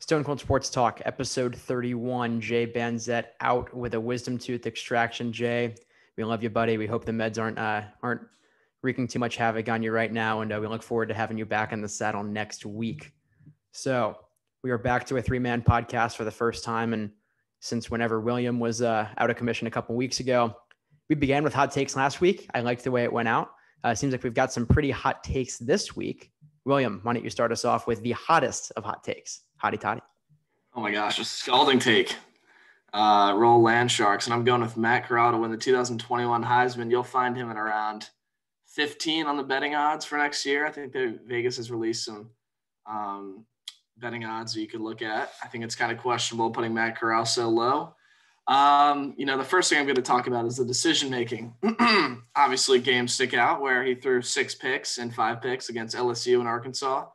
Stone Cold Sports Talk, episode 31. Jay Banzet out with a wisdom tooth extraction. Jay, we love you, buddy. We hope the meds aren't wreaking too much havoc on you right now, and we look forward to having you back in the saddle next week. So we are back to a three-man podcast for the first time, and since whenever William was out of commission a couple weeks ago. We began with hot takes last week. I liked the way it went out. Seems like we've got some pretty hot takes this week. William, why don't you start us off with the hottest of hot takes? Hotty toddy. Oh my gosh, a scalding take. Roll Land Sharks, and I'm going with Matt Corral to win the 2021 Heisman. You'll find him at around 15 on the betting odds for next year. I think that Vegas has released some betting odds that you could look at. I think it's kind of questionable putting Matt Corral so low. The first thing I'm going to talk about is the decision-making. Obviously, games stick out where he threw 6 picks and 5 picks against LSU and Arkansas.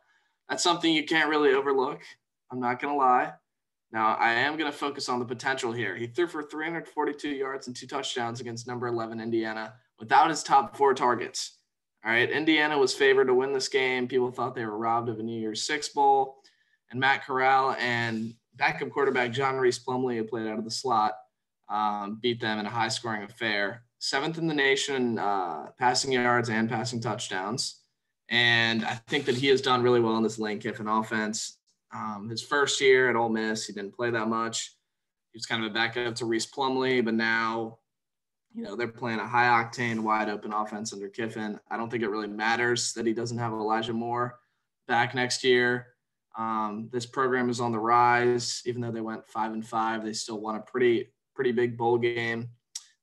That's something you can't really overlook. I'm not going to lie. Now, I am going to focus on the potential here. He threw for 342 yards and 2 touchdowns against number 11 Indiana without his top 4 targets. All right, Indiana was favored to win this game. People thought they were robbed of a New Year's Six Bowl. And Matt Corral and backup quarterback John Reese Plumlee, who played out of the slot, beat them in a high-scoring affair. 7th in the nation passing yards and passing touchdowns. And I think that he has done really well in this Lane Kiffin offense. His first year at Ole Miss, he didn't play that much. He was kind of a backup to Reese Plumlee, but now, they're playing a high-octane, wide-open offense under Kiffin. I don't think it really matters that he doesn't have Elijah Moore back next year. This program is on the rise. Even though they went 5-5, they still won a pretty big bowl game.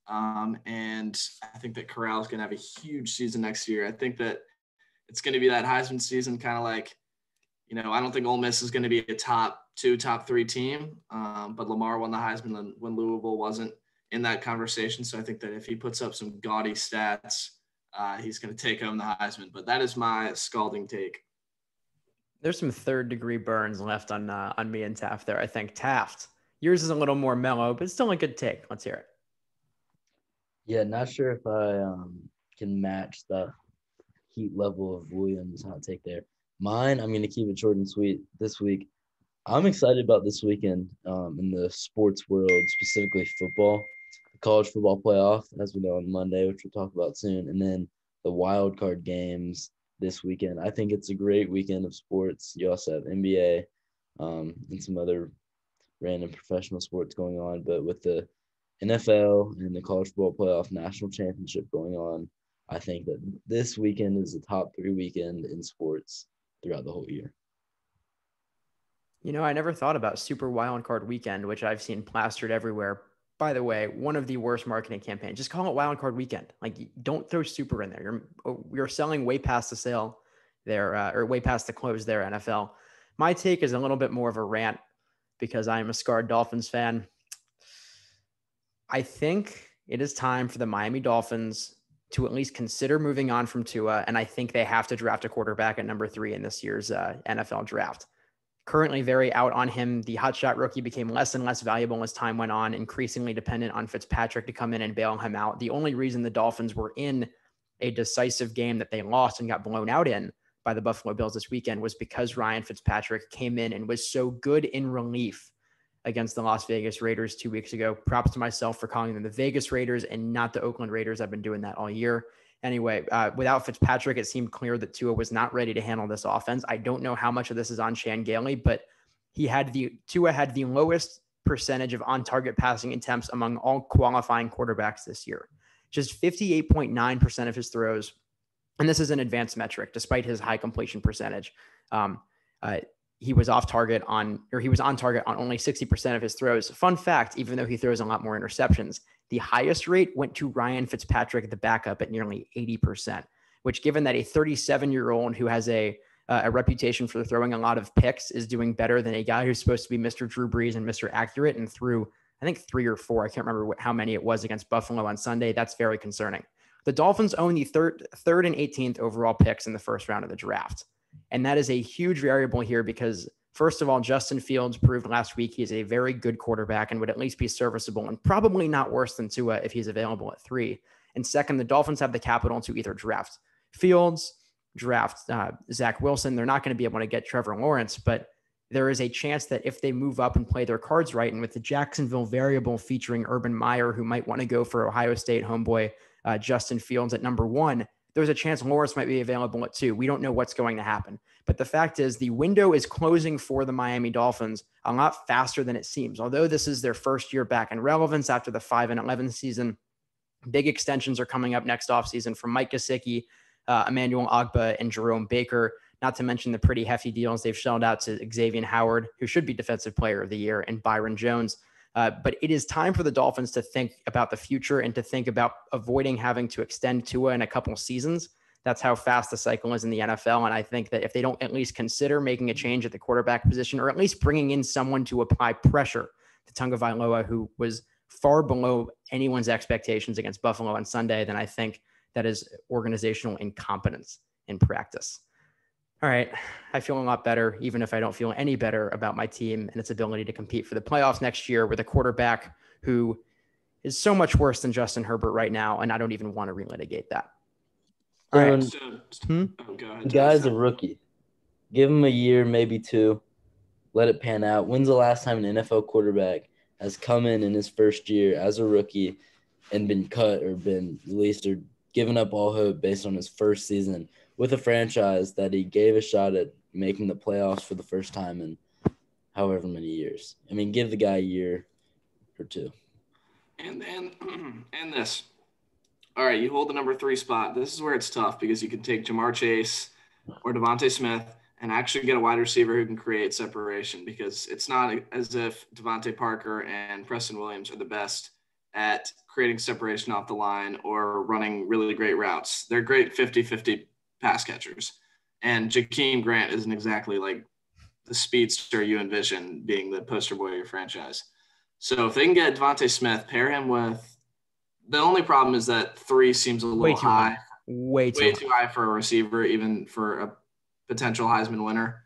And I think that Corral is going to have a huge season next year. I think that it's going to be that Heisman season, kind of like, I don't think Ole Miss is going to be a top 2, top 3 team. But Lamar won the Heisman when Louisville wasn't in that conversation. So I think that if he puts up some gaudy stats, he's going to take home the Heisman. But that is my scalding take. There's some third-degree burns left on me and Taft there. I think Taft, yours is a little more mellow, but it's still a good take. Let's hear it. Yeah, not sure if I can match the heat level of Williams' hot take there. Mine, I'm going to keep it short and sweet this week. I'm excited about this weekend in the sports world, specifically football, the college football playoff, as we know, on Monday, which we'll talk about soon, and then the wild card games this weekend. I think it's a great weekend of sports. You also have NBA and some other random professional sports going on, but with the NFL and the college football playoff national championship going on, I think that this weekend is the top 3 weekend in sports throughout the whole year. I never thought about Super Wild Card Weekend, which I've seen plastered everywhere. By the way, one of the worst marketing campaigns. Just call it Wild Card Weekend. Like, don't throw Super in there. You're selling way past the sale there, or way past the close there, NFL. My take is a little bit more of a rant because I am a scarred Dolphins fan. I think it is time for the Miami Dolphins to at least consider moving on from Tua, and I think they have to draft a quarterback at number 3 in this year's NFL draft. Currently very out on him. The hotshot rookie became less and less valuable as time went on, increasingly dependent on Fitzpatrick to come in and bail him out. The only reason the Dolphins were in a decisive game that they lost and got blown out in by the Buffalo Bills this weekend was because Ryan Fitzpatrick came in and was so good in relief against the Las Vegas Raiders 2 weeks ago. Props to myself for calling them the Vegas Raiders and not the Oakland Raiders. I've been doing that all year. Anyway, without Fitzpatrick, it seemed clear that Tua was not ready to handle this offense. I don't know how much of this is on Chan Gailey, but Tua had the lowest percentage of on-target passing attempts among all qualifying quarterbacks this year. Just 58.9% of his throws, and this is an advanced metric, despite his high completion percentage. He was on target on only 60% of his throws. Fun fact, even though he throws a lot more interceptions, the highest rate went to Ryan Fitzpatrick, the backup, at nearly 80%, which, given that a 37-year-old who has a reputation for throwing a lot of picks is doing better than a guy who's supposed to be Mr. Drew Brees and Mr. Accurate and threw, I think, 3 or 4. I can't remember how many it was against Buffalo on Sunday. That's very concerning. The Dolphins own the third and 18th overall picks in the first round of the draft. And that is a huge variable here because, first of all, Justin Fields proved last week he's a very good quarterback and would at least be serviceable and probably not worse than Tua if he's available at 3. And second, the Dolphins have the capital to either draft Fields, draft Zach Wilson. They're not going to be able to get Trevor Lawrence, but there is a chance that if they move up and play their cards right, and with the Jacksonville variable featuring Urban Meyer, who might want to go for Ohio State homeboy Justin Fields at number 1, there's a chance Lawrence might be available at 2. We don't know what's going to happen. But the fact is the window is closing for the Miami Dolphins a lot faster than it seems. Although this is their first year back in relevance after the 5-11 season, big extensions are coming up next offseason from Mike Gesicki, Emmanuel Ogbah, and Jerome Baker, not to mention the pretty hefty deals they've shelled out to Xavier Howard, who should be Defensive Player of the Year, and Byron Jones. But it is time for the Dolphins to think about the future and to think about avoiding having to extend Tua in a couple of seasons. That's how fast the cycle is in the NFL. And I think that if they don't at least consider making a change at the quarterback position, or at least bringing in someone to apply pressure to Tagovailoa, who was far below anyone's expectations against Buffalo on Sunday, then I think that is organizational incompetence in practice. All right, I feel a lot better, even if I don't feel any better about my team and its ability to compete for the playoffs next year with a quarterback who is so much worse than Justin Herbert right now, and I don't even want to relitigate that. All right. Go ahead, the guy's a rookie. Give him a year, maybe 2. Let it pan out. When's the last time an NFL quarterback has come in his first year as a rookie and been cut or been released or given up all hope based on his first season with a franchise that he gave a shot at making the playoffs for the first time in however many years? I mean, give the guy a year or 2. And this. All right, you hold the number 3 spot. This is where it's tough because you can take Jamar Chase or Devontae Smith and actually get a wide receiver who can create separation, because it's not as if Devontae Parker and Preston Williams are the best at creating separation off the line or running really great routes. They're great 50-50 pass catchers. And Jakeem Grant isn't exactly like the speedster you envision being the poster boy of your franchise. So if they can get Devontae Smith, pair him with – the only problem is that 3 seems a little high. Way too high for a receiver, even for a potential Heisman winner.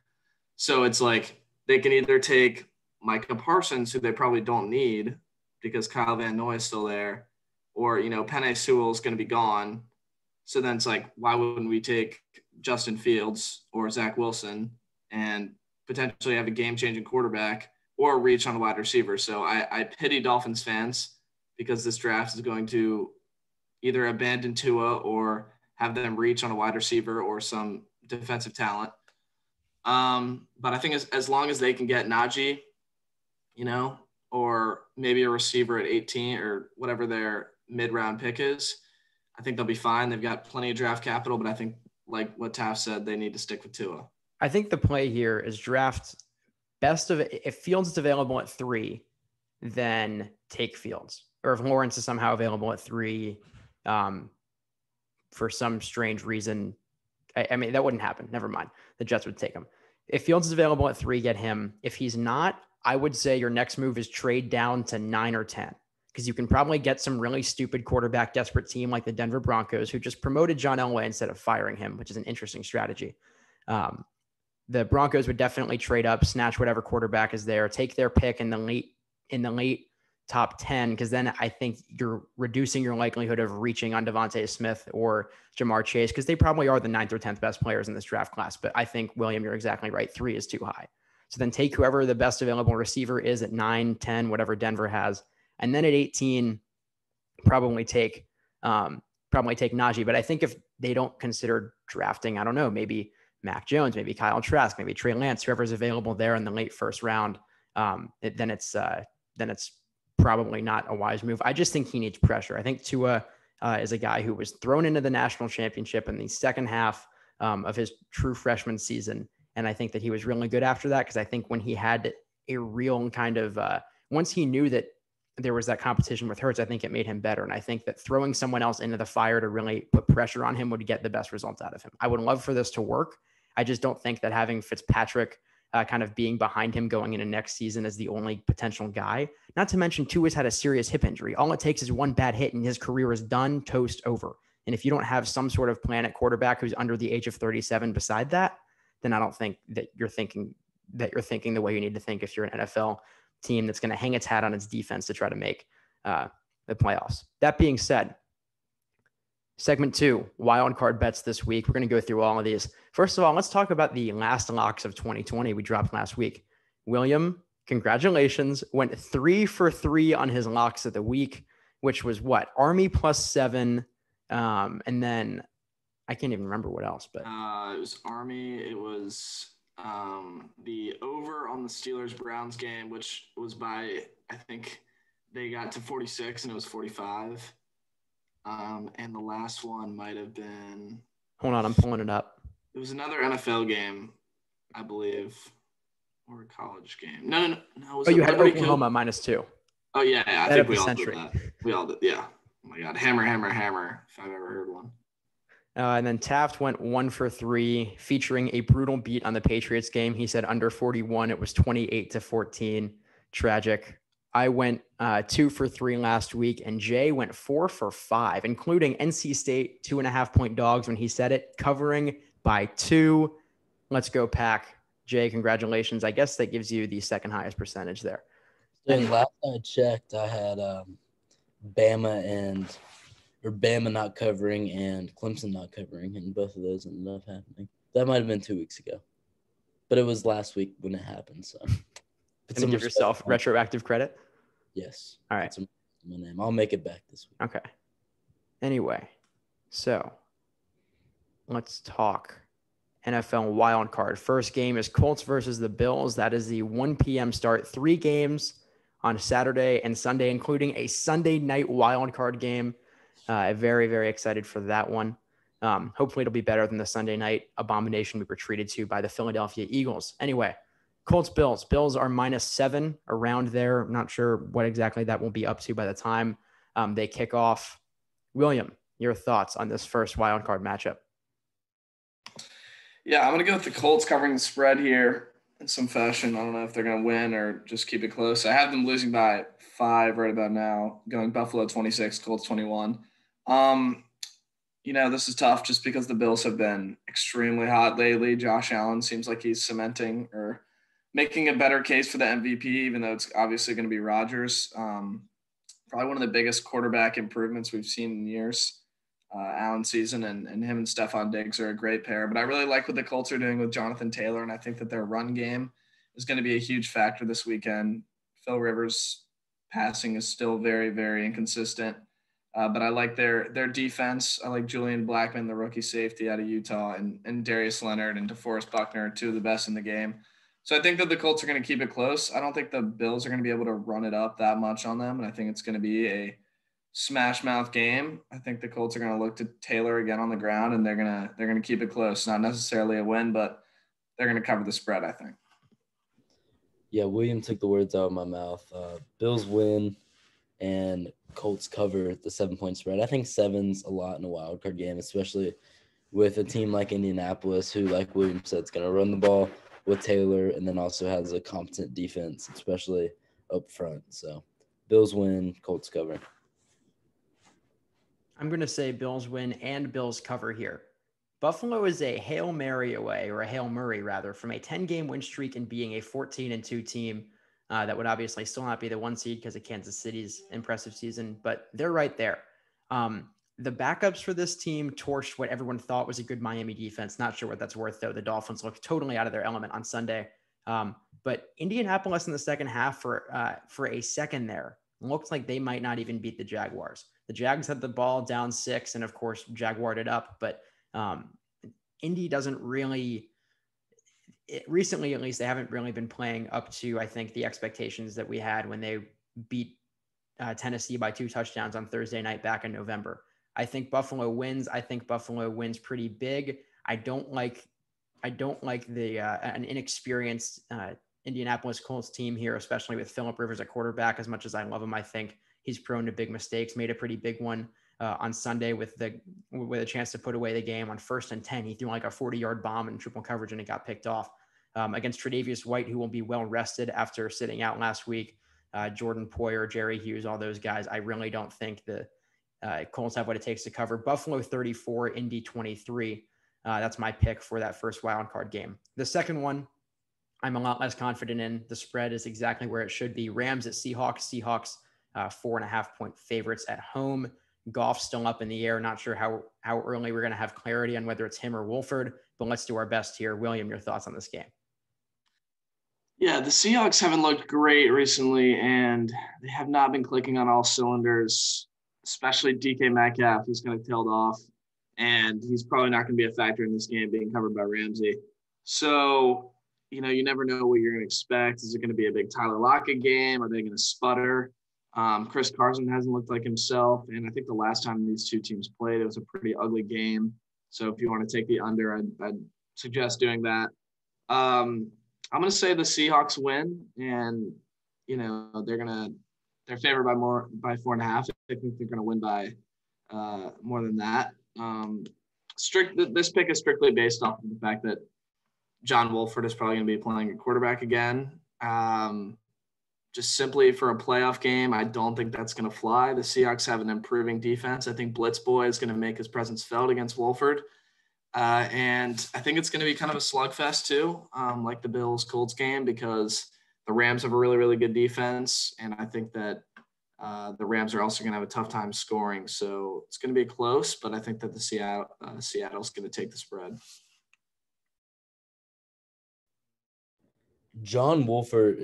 So it's like they can either take Micah Parsons, who they probably don't need because Kyle Van Noy is still there, or, Penei Sewell is going to be gone. So then it's like, why wouldn't we take Justin Fields or Zach Wilson and potentially have a game-changing quarterback or reach on a wide receiver? So I pity Dolphins fans because this draft is going to either abandon Tua or have them reach on a wide receiver or some defensive talent. But I think as long as they can get Najee, or maybe a receiver at 18 or whatever their mid-round pick is, I think they'll be fine. They've got plenty of draft capital, but I think, like what Taft said, they need to stick with Tua. I think the play here is draft best of it. If Fields is available at 3, then take Fields. Or if Lawrence is somehow available at 3, for some strange reason, I mean, that wouldn't happen. Never mind. The Jets would take him. If Fields is available at 3, get him. If he's not, I would say your next move is trade down to 9 or 10, because you can probably get some really stupid quarterback desperate team like the Denver Broncos, who just promoted John Elway instead of firing him, which is an interesting strategy. The Broncos would definitely trade up, snatch whatever quarterback is there, take their pick in the late top 10, because then I think you're reducing your likelihood of reaching on Devontae Smith or Jamar Chase, because they probably are the 9th or 10th best players in this draft class. But I think, William, you're exactly right. 3 is too high. So then take whoever the best available receiver is at 9, 10, whatever Denver has. And then at 18, probably take Najee. But I think if they don't consider drafting, I don't know, maybe Mac Jones, maybe Kyle Trask, maybe Trey Lance, whoever's available there in the late first round, then it's probably not a wise move. I just think he needs pressure. I think Tua is a guy who was thrown into the national championship in the second half of his true freshman season. And I think that he was really good after that, because I think when he had a real kind of once he knew that there was that competition with Hurts, I think it made him better. And I think that throwing someone else into the fire to really put pressure on him would get the best results out of him. I would love for this to work. I just don't think that having Fitzpatrick kind of being behind him going into next season as the only potential guy, not to mention Tua's had a serious hip injury. All it takes is one bad hit and his career is done, toast, over. And if you don't have some sort of plan at quarterback who's under the age of 37 beside that, then I don't think that you're thinking the way you need to think if you're an NFL team that's going to hang its hat on its defense to try to make the playoffs. That being said, segment 2, wild card bets this week. We're going to go through all of these. First of all, let's talk about the last locks of 2020 we dropped last week. William, congratulations, went 3 for 3 on his locks of the week, which was what? Army +7. And then I can't even remember what else, but it was Army. It was the over on the Steelers-Browns game, which was by, I think they got to 46 and it was 45. And the last one might have been. Hold on, I'm pulling it up. It was another NFL game, I believe, or a college game. No. Oh, you had Oklahoma -2. Oh, yeah. I think we all did that. We all did, yeah. Oh, my God. Hammer, if I've ever heard one. And then Taft went 1 for 3, featuring a brutal beat on the Patriots game. He said under 41, it was 28-14. Tragic. I went 2 for 3 last week, and Jay went 4 for 5, including NC State 2.5-point dogs when he said it, covering by 2. Let's go, Pack. Jay, congratulations. I guess that gives you the second highest percentage there. And last I checked, I had Bama not covering and Clemson not covering, and both of those ended up happening. That might have been 2 weeks ago, but it was last week when it happened. So, can you give yourself retroactive credit? Yes. All right. That's my name. I'll make it back this week. Okay. Anyway, so let's talk NFL wild card. First game is Colts versus the Bills. That is the 1 p.m. start. 3 games on Saturday and Sunday, including a Sunday night wild card game. Very, very excited for that one. Hopefully it'll be better than the Sunday night abomination we were treated to by the Philadelphia Eagles. Anyway, Colts, Bills. Bills are -7 around there. I'm not sure what exactly that will be up to by the time they kick off. William, your thoughts on this first wild card matchup? Yeah, I'm going to go with the Colts covering the spread here in some fashion. I don't know if they're going to win or just keep it close. I have them losing by 5 right about now, going Buffalo 26, Colts 21. This is tough just because the Bills have been extremely hot lately. Josh Allen seems like he's cementing or making a better case for the MVP, even though it's obviously going to be Rodgers. Probably one of the biggest quarterback improvements we've seen in years. Allen season and him and Stephon Diggs are a great pair. But I really like what the Colts are doing with Jonathan Taylor, and I think that their run game is going to be a huge factor this weekend. Phil Rivers' passing is still very, very inconsistent. But I like their defense. I like Julian Blackmon, the rookie safety out of Utah, and Darius Leonard and DeForest Buckner, 2 of the best in the game. So I think that the Colts are going to keep it close. I don't think the Bills are going to be able to run it up that much on them, and I think it's going to be a smash mouth game. I think the Colts are going to look to Taylor again on the ground, and they're going to keep it close. Not necessarily a win, but they're going to cover the spread, I think. Yeah, William took the words out of my mouth. Bills win and Colts cover the 7-point spread. I think 7's a lot in a wild card game, especially with a team like Indianapolis, who, like William said, is going to run the ball with Taylor and then also has a competent defense, especially up front. So Bills win, Colts cover. I'm going to say Bills win and Bills cover here. Buffalo is a Hail Mary away, or a Hail Murray rather, from a 10-game win streak and being a 14-2 team. That would obviously still not be the 1 seed because of Kansas City's impressive season, but they're right there. The backups for this team torched what everyone thought was a good Miami defense. Not sure what that's worth, though. The Dolphins looked totally out of their element on Sunday. But Indianapolis in the second half for a second there looked like they might not even beat the Jaguars. The Jags had the ball down 6 and, of course, Jaguared it up. But Indy doesn't really – recently, at least, they haven't really been playing up to, I think, the expectations that we had when they beat Tennessee by 2 touchdowns on Thursday night back in November. I think Buffalo wins. I think Buffalo wins pretty big. I don't like the an inexperienced Indianapolis Colts team here, especially with Phillip Rivers at quarterback. As much as I love him, I think he's prone to big mistakes. Made a pretty big one on Sunday with a chance to put away the game on 1st and 10. He threw like a 40-yard bomb in triple coverage and it got picked off against Tre'Davious White, who will be well rested after sitting out last week. Jordan Poyer, Jerry Hughes, all those guys. I really don't think the Colts have what it takes to cover. Buffalo 34, Indy 23. That's my pick for that first wild card game. The second one, I'm a lot less confident in. The spread is exactly where it should be. Rams at Seahawks. Seahawks 4.5-point favorites at home. Goff's still up in the air. Not sure how early we're going to have clarity on whether it's him or Wolford, but let's do our best here. William, your thoughts on this game? Yeah, the Seahawks haven't looked great recently, and they have not been clicking on all cylinders, especially DK Metcalf. He's kind of tailed off, and he's probably not going to be a factor in this game being covered by Ramsey. So, you never know what you're going to expect. Is it going to be a big Tyler Lockett game? Are they going to sputter? Chris Carson hasn't looked like himself, and I think the last time these two teams played, it was a pretty ugly game. So if you want to take the under, I'd suggest doing that. I'm going to say the Seahawks win, and they're favored by 4.5. I think they're going to win by more than that. This pick is strictly based off of the fact that John Wolford is probably going to be playing at quarterback again. Just simply for a playoff game, I don't think that's going to fly. The Seahawks have an improving defense. I think Blitz Boy is going to make his presence felt against Wolford. And I think it's going to be kind of a slugfest too, like the Bills-Colts game, because the Rams have a really, really good defense. And I think that the Rams are also going to have a tough time scoring. So it's going to be close, but I think that the Seattle's going to take the spread. John Wolford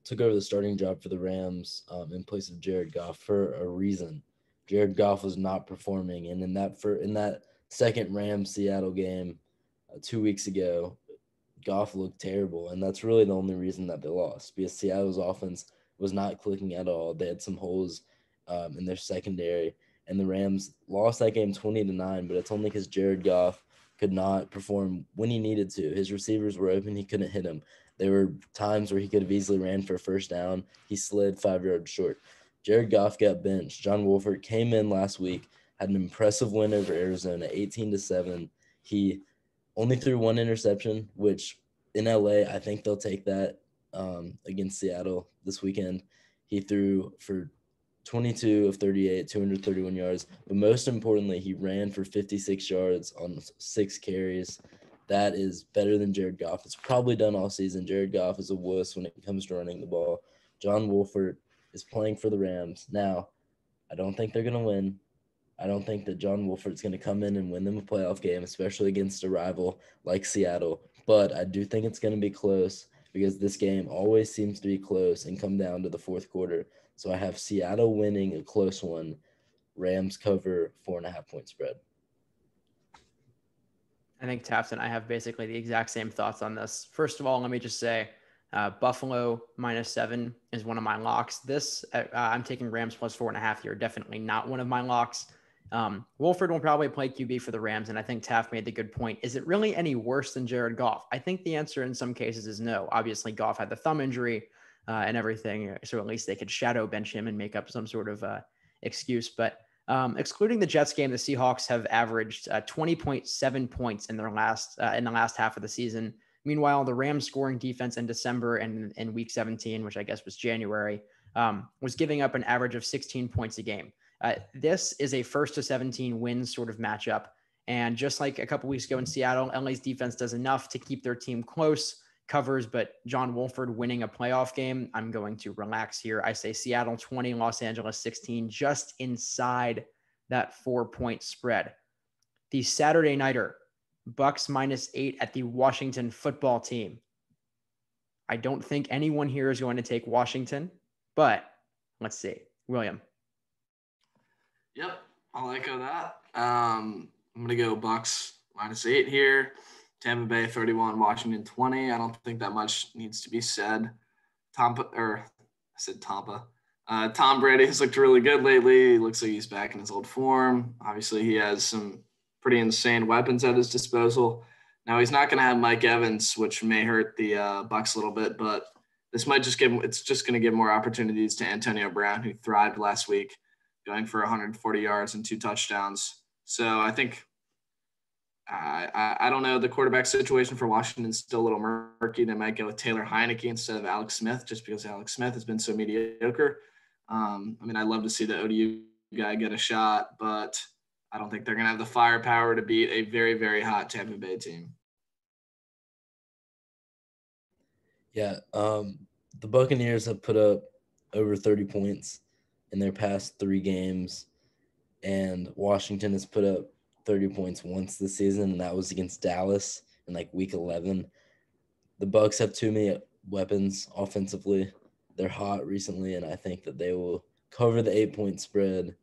took over the starting job for the Rams in place of Jared Goff for a reason. Jared Goff was not performing, and in that second Rams-Seattle game 2 weeks ago, Goff looked terrible, and that's really the only reason that they lost, because Seattle's offense was not clicking at all. They had some holes in their secondary, and the Rams lost that game 20-9, but it's only because Jared Goff could not perform when he needed to. His receivers were open. He couldn't hit them. There were times where he could have easily ran for a first down. He slid 5 yards short. Jared Goff got benched. John Wolford came in last week, had an impressive win over Arizona, 18-7. He only threw one interception, which in LA, I think they'll take that against Seattle this weekend. He threw for 22 of 38, 231 yards. But most importantly, he ran for 56 yards on 6 carries. That is better than Jared Goff. It's probably done all season. Jared Goff is a wuss when it comes to running the ball. John Wolford is playing for the Rams. Now, I don't think they're going to win. I don't think that John Wolford's going to come in and win them a playoff game, especially against a rival like Seattle. But I do think it's going to be close because this game always seems to be close and come down to the fourth quarter. So I have Seattle winning a close one. Rams cover 4.5-point spread. I think Taft and I have basically the exact same thoughts on this. First of all, let me just say Buffalo -7 is one of my locks. I'm taking Rams plus 4.5 here. Definitely not one of my locks. Wolford will probably play QB for the Rams, and I think Taft made the good point. Is it really any worse than Jared Goff? I think the answer in some cases is no. Obviously, Goff had the thumb injury and everything, so at least they could shadow bench him and make up some sort of excuse. But excluding the Jets game, the Seahawks have averaged 20.7 points in the last half of the season. Meanwhile, the Rams scoring defense in December and in week 17, which I guess was January, was giving up an average of 16 points a game. This is a 1st to 17 wins sort of matchup. And just like a couple weeks ago in Seattle, LA's defense does enough to keep their team close, covers, but John Wolford winning a playoff game, I'm going to relax here. I say Seattle 20, Los Angeles 16, just inside that 4-point spread. The Saturday nighter, Bucks -8 at the Washington football team. I don't think anyone here is going to take Washington, but let's see. William. Yep, I'll echo that. I'm going to go Bucks -8 here. Tampa Bay 31, Washington 20. I don't think that much needs to be said. Tom Brady has looked really good lately. He looks like he's back in his old form. Obviously, he has some pretty insane weapons at his disposal. Now, he's not going to have Mike Evans, which may hurt the Bucks a little bit, but this might just it's just going to give more opportunities to Antonio Brown, who thrived last week, going for 140 yards and 2 touchdowns. So I think I don't know. The quarterback situation for Washington is still a little murky. They might go with Taylor Heineke instead of Alex Smith just because Alex Smith has been so mediocre. I'd love to see the ODU guy get a shot, but I don't think they're going to have the firepower to beat a very, very hot Tampa Bay team. Yeah, the Buccaneers have put up over 30 points in their past 3 games, and Washington has put up 30 points once this season, and that was against Dallas in week 11. The Bucs have too many weapons offensively. They're hot recently, and I think that they will cover the 8-point spread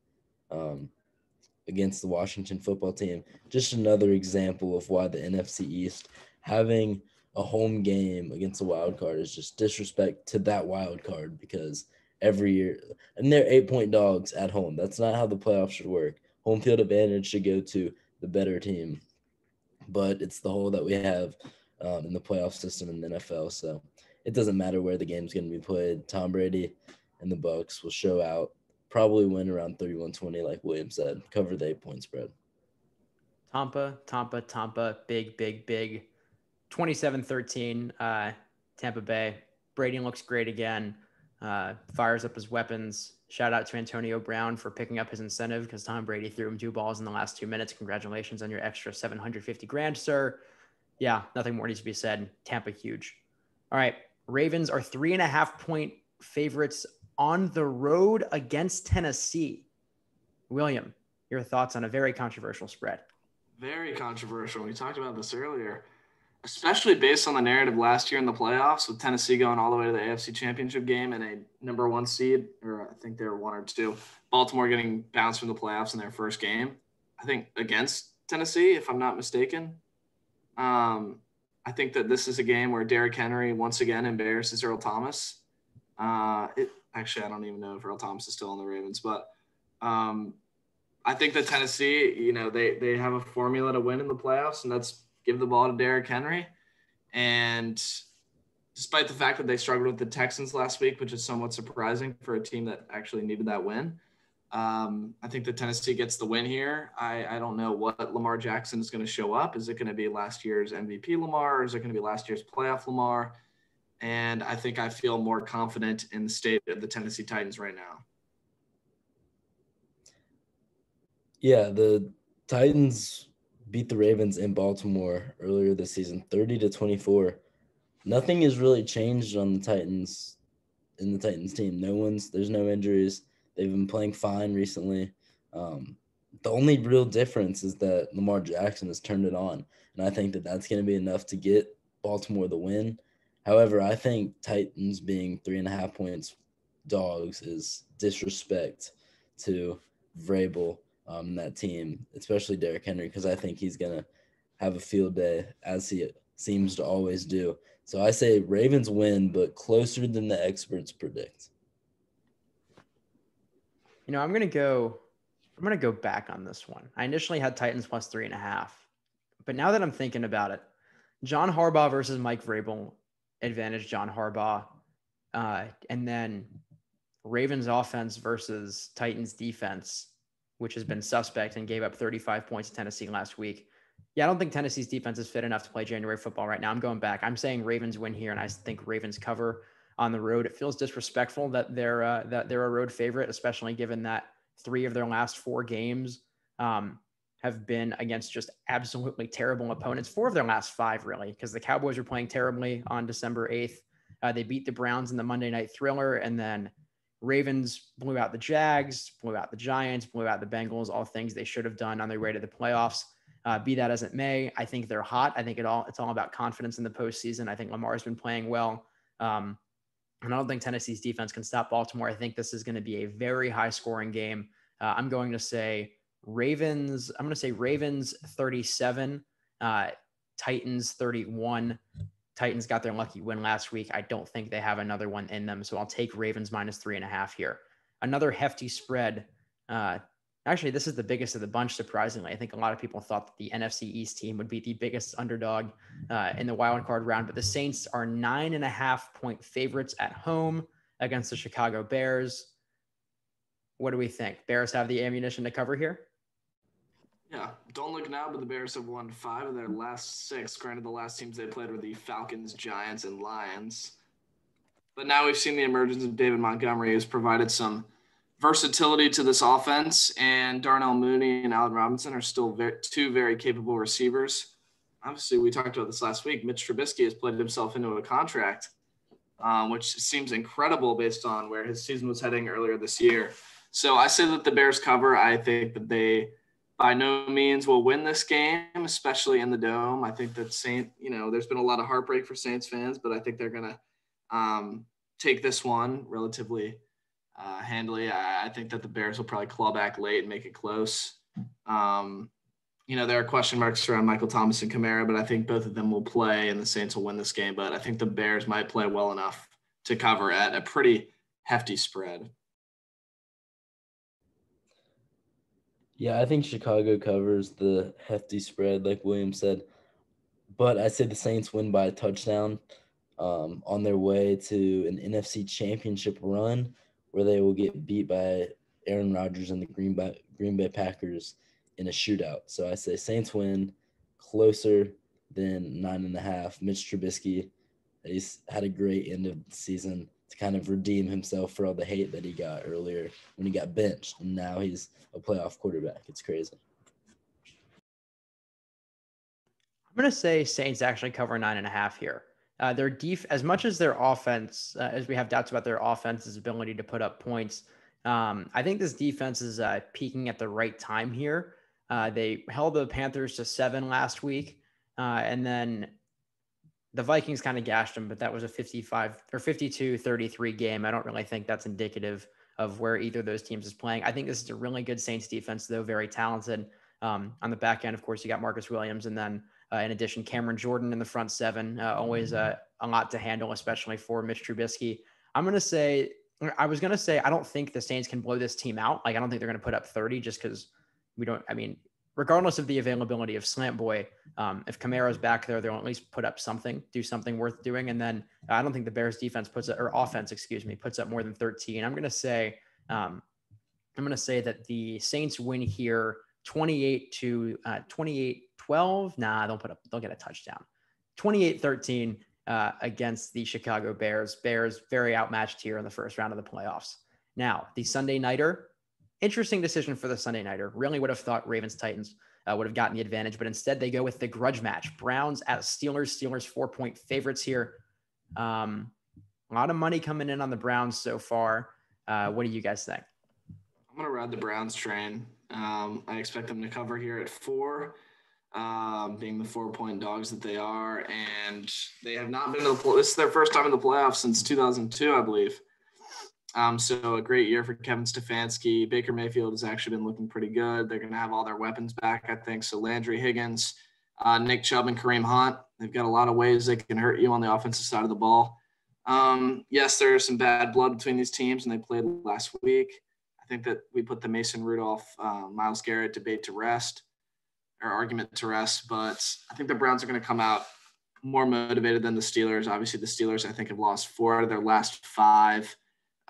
against the Washington football team. Just another example of why the NFC East having a home game against a wild card is just disrespect to that wild card, because every year, and they're 8-point dogs at home. That's not how the playoffs should work. Home field advantage should go to the better team, but it's the hole that we have in the playoff system in the NFL. So it doesn't matter where the game's going to be played. Tom Brady and the Bucs will show out, probably win around 31-20, like William said, cover the 8-point spread. Tampa, big. 27-13, Tampa Bay. Brady looks great again, fires up his weapons. Shout out to Antonio Brown for picking up his incentive because Tom Brady threw him 2 balls in the last 2 minutes. Congratulations on your extra $750,000, sir. Yeah, nothing more needs to be said. Tampa, huge. All right, Ravens are 3.5-point favorites on the road against Tennessee. William, your thoughts on a very controversial spread? Very controversial. We talked about this earlier, especially based on the narrative last year in the playoffs with Tennessee going all the way to the AFC Championship game and a number 1 seed, or I think they were 1 or 2. Baltimore getting bounced from the playoffs in their first game, I think against Tennessee, if I'm not mistaken. I think that this is a game where Derrick Henry once again embarrasses Earl Thomas. Actually, I don't even know if Earl Thomas is still on the Ravens, but I think that Tennessee, they have a formula to win in the playoffs, and that's give the ball to Derrick Henry. And despite the fact that they struggled with the Texans last week, which is somewhat surprising for a team that actually needed that win, I think that Tennessee gets the win here. I don't know what Lamar Jackson is going to show up. Is it going to be last year's MVP Lamar, or is it going to be last year's playoff Lamar? And I think I feel more confident in the state of the Tennessee Titans right now. Yeah, the Titans beat the Ravens in Baltimore earlier this season, 30-24. Nothing has really changed on the Titans in the Titans team. There's no injuries. They've been playing fine recently. The only real difference is that Lamar Jackson has turned it on, and I think that that's going to be enough to get Baltimore the win. However, I think Titans being 3.5 points dogs is disrespect to Vrabel, that team, especially Derrick Henry, because I think he's going to have a field day, as he seems to always do. So I say Ravens win, but closer than the experts predict. I'm going to go back on this one. I initially had Titans plus 3.5, but now that I'm thinking about it, John Harbaugh versus Mike Vrabel, advantage John Harbaugh. And then Ravens offense versus Titans defense, which has been suspect and gave up 35 points to Tennessee last week. Yeah, I don't think Tennessee's defense is fit enough to play January football right now. I'm going back. I'm saying Ravens win here, and I think Ravens cover on the road. It feels disrespectful that they're a road favorite, especially given that 3 of their last 4 games have been against just absolutely terrible opponents. 4 of their last 5, really, because the Cowboys were playing terribly on December 8th. They beat the Browns in the Monday Night Thriller, and then Ravens blew out the Jags, blew out the Giants, blew out the Bengals, all things they should have done on their way to the playoffs. Be that as it may, I think they're hot. I think it's all about confidence in the postseason. I think Lamar's been playing well. And I don't think Tennessee's defense can stop Baltimore. I think this is going to be a very high-scoring game. I'm going to say Ravens 37, Titans 31. Titans got their lucky win last week. I don't think they have another one in them, so I'll take Ravens minus 3.5 here. Another hefty spread. Actually, this is the biggest of the bunch, surprisingly. I think a lot of people thought that the NFC East team would be the biggest underdog in the wild card round, but the Saints are 9.5-point favorites at home against the Chicago Bears. What do we think? Bears have the ammunition to cover here? Yeah, don't look now, but the Bears have won 5 of their last 6. Granted, the last teams they played were the Falcons, Giants, and Lions. But now we've seen the emergence of David Montgomery, who's provided some versatility to this offense, and Darnell Mooney and Allen Robinson are still 2 very capable receivers. Obviously, we talked about this last week. Mitch Trubisky has played himself into a contract, which seems incredible based on where his season was heading earlier this year. So I say that the Bears cover. I think that they by no means will win this game, especially in the Dome. I think that there's been a lot of heartbreak for Saints fans, but I think they're going to take this one relatively handily. I think that the Bears will probably claw back late and make it close. There are question marks around Michael Thomas and Kamara, but I think both of them will play and the Saints will win this game. But I think the Bears might play well enough to cover at a pretty hefty spread. Yeah, I think Chicago covers the hefty spread, like William said. But I say the Saints win by a touchdown on their way to an NFC Championship run where they will get beat by Aaron Rodgers and the Green Bay Packers in a shootout. So I say Saints win closer than 9.5. Mitch Trubisky, he's had a great end of the season to kind of redeem himself for all the hate that he got earlier when he got benched, and now he's a playoff quarterback. It's crazy. I'm going to say Saints actually cover 9.5 here. Their as much as their offense, as we have doubts about their offense's ability to put up points, I think this defense is peaking at the right time here. They held the Panthers to 7 last week, and then the Vikings kind of gashed them, but that was a 55 or 52-33 game. I don't really think that's indicative of where either of those teams is playing. I think this is a really good Saints defense, though very talented. On the back end, of course, you got Marcus Williams, and then in addition, Cameron Jordan in the front seven, always a lot to handle, especially for Mitch Trubisky. I was going to say, I don't think the Saints can blow this team out. Like, I don't think they're going to put up 30 just because regardless of the availability of Slant Boy, if Kamara's back there, they'll at least put up something, do something worth doing. And then I don't think the Bears defense puts up more than 13. I'm going to say that the Saints win here 28-12. They'll get a touchdown. 28-13 against the Chicago Bears. Bears very outmatched here in the first round of the playoffs. Now, the Sunday nighter, interesting decision for the Sunday nighter. Really would have thought Ravens-Titans would have gotten the advantage, but instead they go with the grudge match. Browns at Steelers. Steelers 4-point favorites here. A lot of money coming in on the Browns so far. What do you guys think? I'm going to ride the Browns train. I expect them to cover here at 4, being the 4-point dogs that they are. And they have not been to the this is their first time in the playoffs since 2002, I believe. So a great year for Kevin Stefanski. Baker Mayfield has actually been looking pretty good. They're going to have all their weapons back, I think. So Landry Higgins, Nick Chubb, and Kareem Hunt. They've got a lot of ways they can hurt you on the offensive side of the ball. Yes, there's some bad blood between these teams, and they played last week. I think that we put the Mason Rudolph, Myles Garrett debate to rest, or argument to rest. But I think the Browns are going to come out more motivated than the Steelers. Obviously, the Steelers, I think, have lost 4 out of their last 5.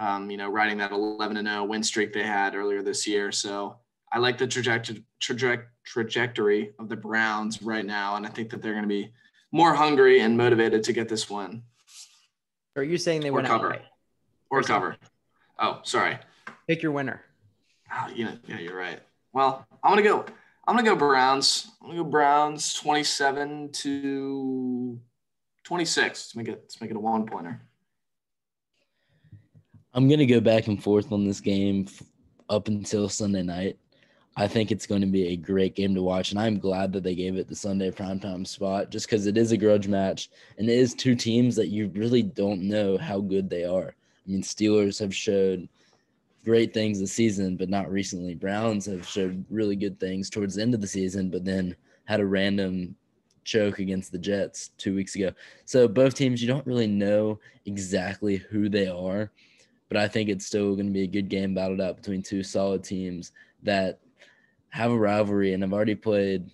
Riding that 11-0 win streak they had earlier this year. So I like the trajectory of the Browns right now, and I think that they're going to be more hungry and motivated to get this win. Are you saying they win outright? Or cover. Oh, sorry. Pick your winner. Oh, yeah, you're right. Well, I'm gonna go Browns. I'm gonna go Browns 27-26. Let's make it a 1-pointer. I'm going to go back and forth on this game up until Sunday night. I think it's going to be a great game to watch, and I'm glad that they gave it the Sunday primetime spot just because it is a grudge match, and it is 2 teams that you really don't know how good they are. I mean, Steelers have showed great things this season, but not recently. Browns have showed really good things towards the end of the season, but then had a random choke against the Jets 2 weeks ago. So both teams, you don't really know exactly who they are. But I think it's still going to be a good game battled out between 2 solid teams that have a rivalry and have already played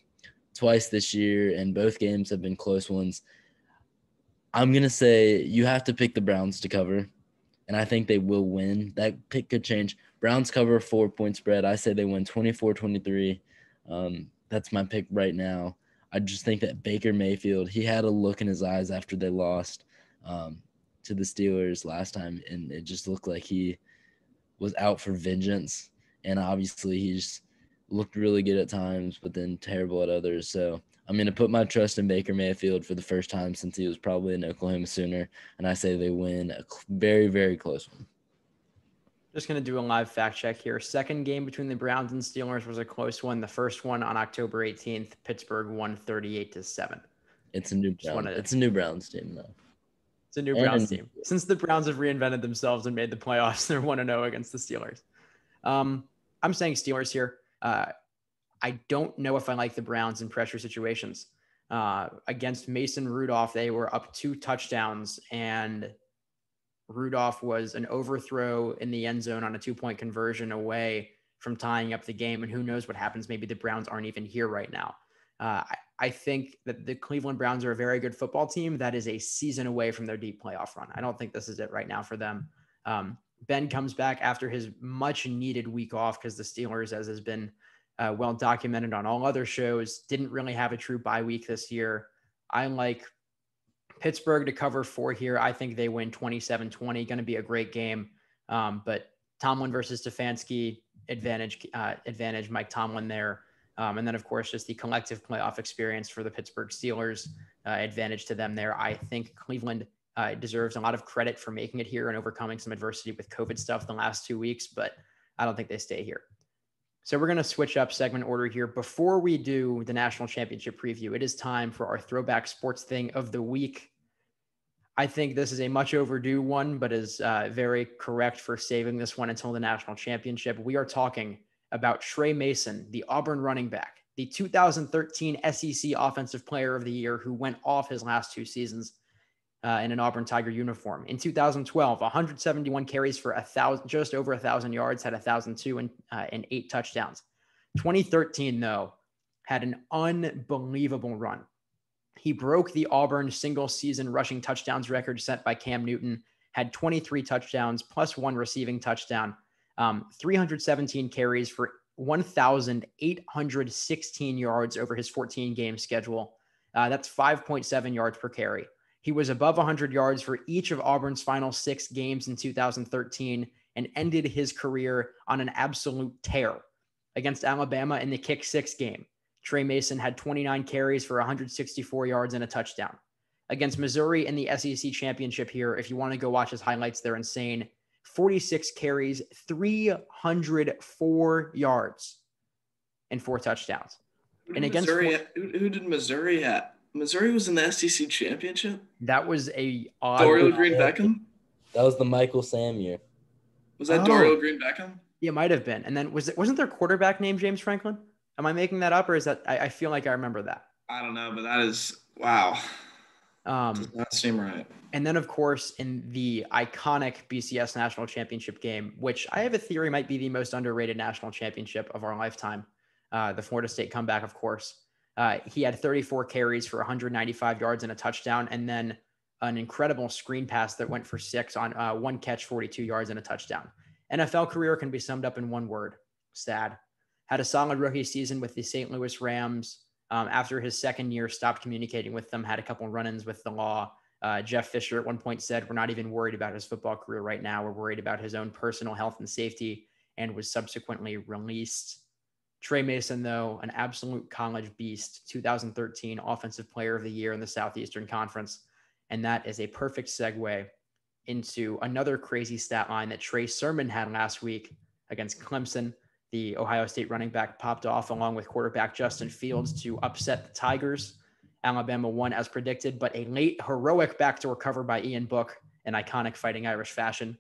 twice this year, and both games have been close ones. I'm going to say you have to pick the Browns to cover, and I think they will win. That pick could change. Browns cover 4-point spread. I say they win 24-23. That's my pick right now. I just think that Baker Mayfield, he had a look in his eyes after they lost to the Steelers last time, and it just looked like he was out for vengeance. And obviously he's looked really good at times, but then terrible at others. So I'm going to put my trust in Baker Mayfield for the first time since he was probably an Oklahoma Sooner, and I say they win a very, very close one. Just going to do a live fact check here. Second game between the Browns and Steelers was a close one. The first one on October 18th, Pittsburgh won 38-7. It's a new Browns team, though. It's a new Browns team. Since the Browns have reinvented themselves and made the playoffs, they're 1-0 against the Steelers. I'm saying Steelers here. I don't know if I like the Browns in pressure situations. Against Mason Rudolph, they were up 2 touchdowns, and Rudolph was an overthrow in the end zone on a 2-point conversion away from tying up the game. And who knows what happens? Maybe the Browns aren't even here right now. I think that the Cleveland Browns are a very good football team that is a season away from their deep playoff run. I don't think this is it right now for them. Ben comes back after his much needed week off because the Steelers, as has been well documented on all other shows, didn't really have a true bye week this year. I like Pittsburgh to cover 4 here. I think they win 27-20. Going to be a great game. But Tomlin versus Stefanski, advantage Mike Tomlin there. And then, of course, just the collective playoff experience for the Pittsburgh Steelers, advantage to them there. I think Cleveland deserves a lot of credit for making it here and overcoming some adversity with COVID stuff the last 2 weeks, but I don't think they stay here. So we're going to switch up segment order here. Before we do the national championship preview, it is time for our throwback sports thing of the week. I think this is a much overdue one, but is very correct for saving this one until the national championship. We are talking about Tre Mason, the Auburn running back, the 2013 SEC Offensive Player of the Year, who went off his last 2 seasons in an Auburn Tiger uniform. In 2012, 171 carries for just over 1,000 yards, had 1,002 and 8 touchdowns. 2013, though, had an unbelievable run. He broke the Auburn single season rushing touchdowns record set by Cam Newton, had 23 touchdowns plus 1 receiving touchdown, 317 carries for 1,816 yards over his 14-game schedule. That's 5.7 yards per carry. He was above 100 yards for each of Auburn's final 6 games in 2013 and ended his career on an absolute tear. Against Alabama in the kick 6 game, Tre Mason had 29 carries for 164 yards and a touchdown. Against Missouri in the SEC championship here, if you want to go watch his highlights, they're insane. 46 carries, 304 yards, and 4 touchdowns. And against Missouri, who did Missouri at? Missouri was in the SEC championship? That was a odd. Dorial Green Beckham? That was the Michael Sam year. Was that Dorial Green Beckham? Yeah, it might have been. And then wasn't their quarterback named James Franklin? Am I making that up, or is that I feel like I remember that? I don't know, but that is wow. Does not seem right. And then, of course, in the iconic BCS National Championship game, which I have a theory might be the most underrated national championship of our lifetime, the Florida State comeback, of course. He had 34 carries for 195 yards and a touchdown, and then an incredible screen pass that went for 6 on 1 catch, 42 yards and a touchdown. NFL career can be summed up in one word: sad. Had a solid rookie season with the St. Louis Rams. After his second year, stopped communicating with them, had a couple run-ins with the law. Jeff Fisher at one point said, "We're not even worried about his football career right now. We're worried about his own personal health and safety," and was subsequently released. Tre Mason, though, an absolute college beast, 2013 Offensive Player of the Year in the Southeastern Conference. And that is a perfect segue into another crazy stat line that Trey Sermon had last week against Clemson. The Ohio State running back popped off along with quarterback Justin Fields to upset the Tigers. Alabama won as predicted, but a late heroic backdoor cover by Ian Book in iconic Fighting Irish fashion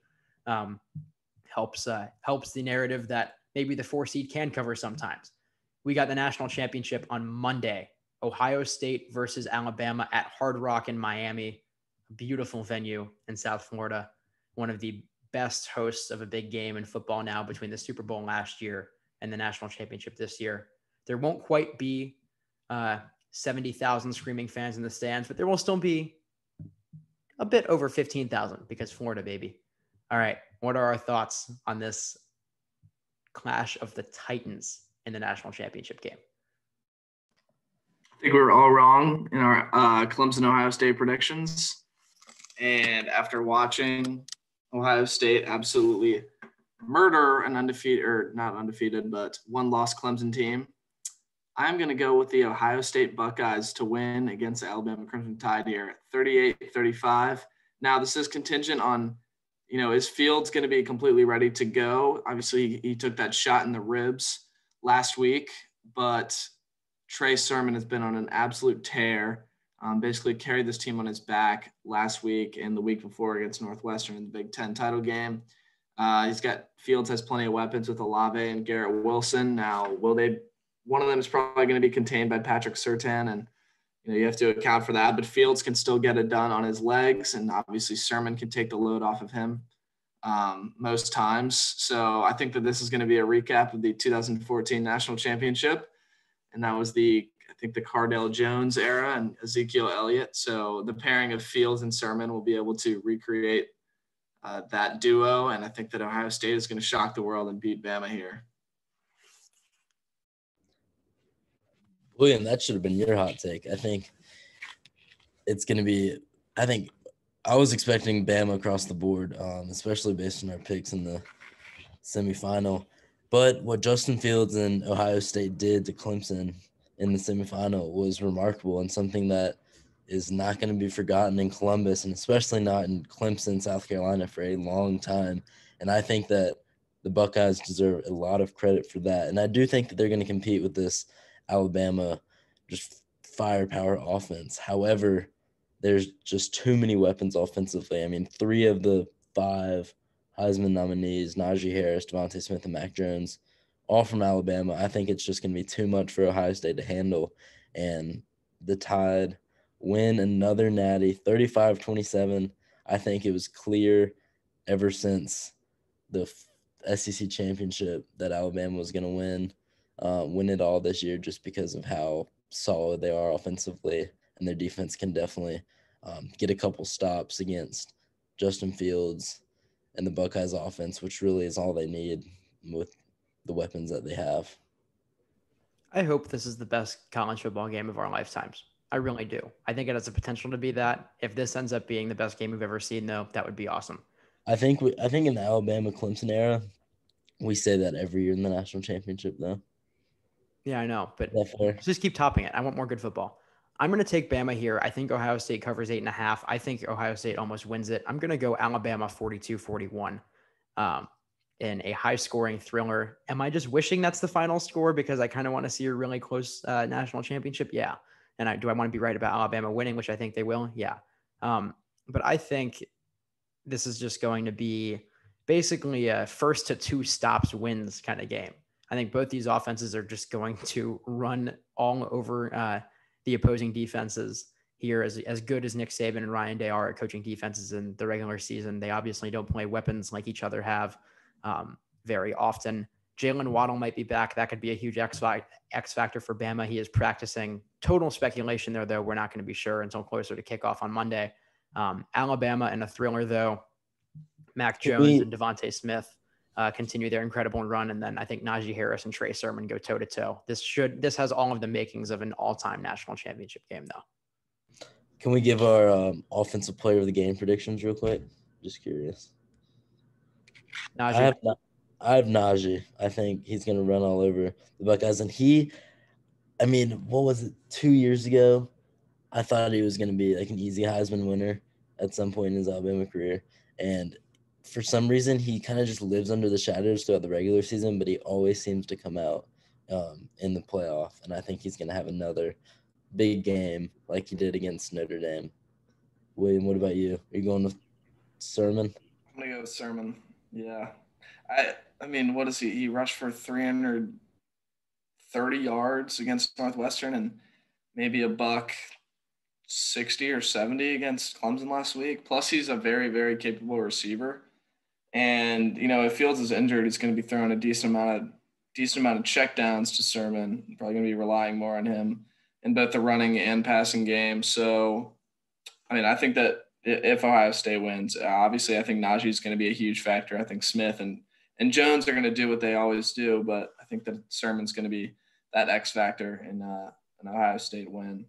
helps the narrative that maybe the 4 seed can cover sometimes. We got the national championship on Monday. Ohio State versus Alabama at Hard Rock in Miami, a beautiful venue in South Florida. One of the best hosts of a big game in football now between the Super Bowl last year and the national championship this year. There won't quite be 70,000 screaming fans in the stands, but there will still be a bit over 15,000 because Florida, baby. All right. What are our thoughts on this clash of the Titans in the national championship game? I think we were all wrong in our Clemson-Ohio State predictions. And after watching Ohio State absolutely murder an undefeated, or not undefeated, but one-loss Clemson team, I'm going to go with the Ohio State Buckeyes to win against the Alabama Crimson Tide here, 38-35. Now, this is contingent on, is Fields going to be completely ready to go? Obviously, he took that shot in the ribs last week, but Trey Sermon has been on an absolute tear. Basically carried this team on his back last week and the week before against Northwestern in the Big Ten title game. Fields has plenty of weapons with Olave and Garrett Wilson. Now, one of them is probably going to be contained by Patrick Surtain, and you have to account for that. But Fields can still get it done on his legs, and obviously Sermon can take the load off of him most times. So I think that this is going to be a recap of the 2014 National Championship, and that was the Cardale Jones era and Ezekiel Elliott. So the pairing of Fields and Sermon will be able to recreate that duo, and I think that Ohio State is going to shock the world and beat Bama here. William, that should have been your hot take. I think it's going to be – I was expecting Bama across the board, especially based on our picks in the semifinal. But what Justin Fields and Ohio State did to Clemson in the semifinal was remarkable and something that is not going to be forgotten in Columbus, and especially not in Clemson, South Carolina, for a long time. And I think that the Buckeyes deserve a lot of credit for that. And I do think that they're going to compete with this Alabama just firepower offense. However, there's just too many weapons offensively. I mean, 3 of the 5 Heisman nominees, Najee Harris, Devontae Smith, and Mac Jones, all from Alabama. I think it's just going to be too much for Ohio State to handle. And the Tide win another natty, 35-27. I think it was clear ever since the SEC championship that Alabama was going to win it all this year, just because of how solid they are offensively, and their defense can definitely get a couple stops against Justin Fields and the Buckeyes offense, which really is all they need with the weapons that they have. I hope this is the best college football game of our lifetimes. I really do. I think it has the potential to be that. If this ends up being the best game we've ever seen, though, that would be awesome. I think in the Alabama-Clemson era, we say that every year in the national championship, though. Yeah, I know, but let's just keep topping it. I want more good football. I'm going to take Bama here. I think Ohio State covers 8.5. I think Ohio State almost wins it. I'm going to go Alabama 42-41 in a high-scoring thriller. Am I just wishing that's the final score because I kind of want to see a really close national championship? Yeah. And do I want to be right about Alabama winning, which I think they will? Yeah. But I think this is just going to be basically a first to 2 stops wins kind of game. I think both these offenses are just going to run all over the opposing defenses here. As good as Nick Saban and Ryan Day are at coaching defenses in the regular season, they obviously don't play weapons like each other have very often. Jalen Waddle might be back. That could be a huge X factor for Bama. He is practicing. Total speculation there, though. We're not going to be sure until closer to kickoff on Monday. Alabama in a thriller, though. Mac Jones and Devontae Smith continue their incredible run, and then I think Najee Harris and Trey Sermon go toe-to-toe. This has all of the makings of an all-time national championship game, though. Can we give our offensive player of the game predictions real quick? Just curious. Najee. I have Najee. I think he's going to run all over the Buckeyes. And what was it, 2 years ago? I thought he was going to be like an easy Heisman winner at some point in his Alabama career. And for some reason, he kind of just lives under the shadows throughout the regular season, but he always seems to come out in the playoff. And I think he's going to have another big game like he did against Notre Dame. William, what about you? Are you going with Sermon? I'm going to go with Sermon. Yeah. I mean, what is he? He rushed for 330 yards against Northwestern and maybe a buck 60 or 70 against Clemson last week. Plus, he's a very, very capable receiver. And, if Fields is injured, he's going to be throwing a decent amount of checkdowns to Sermon. Probably going to be relying more on him in both the running and passing game. So, I think that if Ohio State wins, obviously I think Najee is going to be a huge factor. I think Smith and Jones are going to do what they always do, but I think that Sermon's going to be that X factor in an Ohio State win.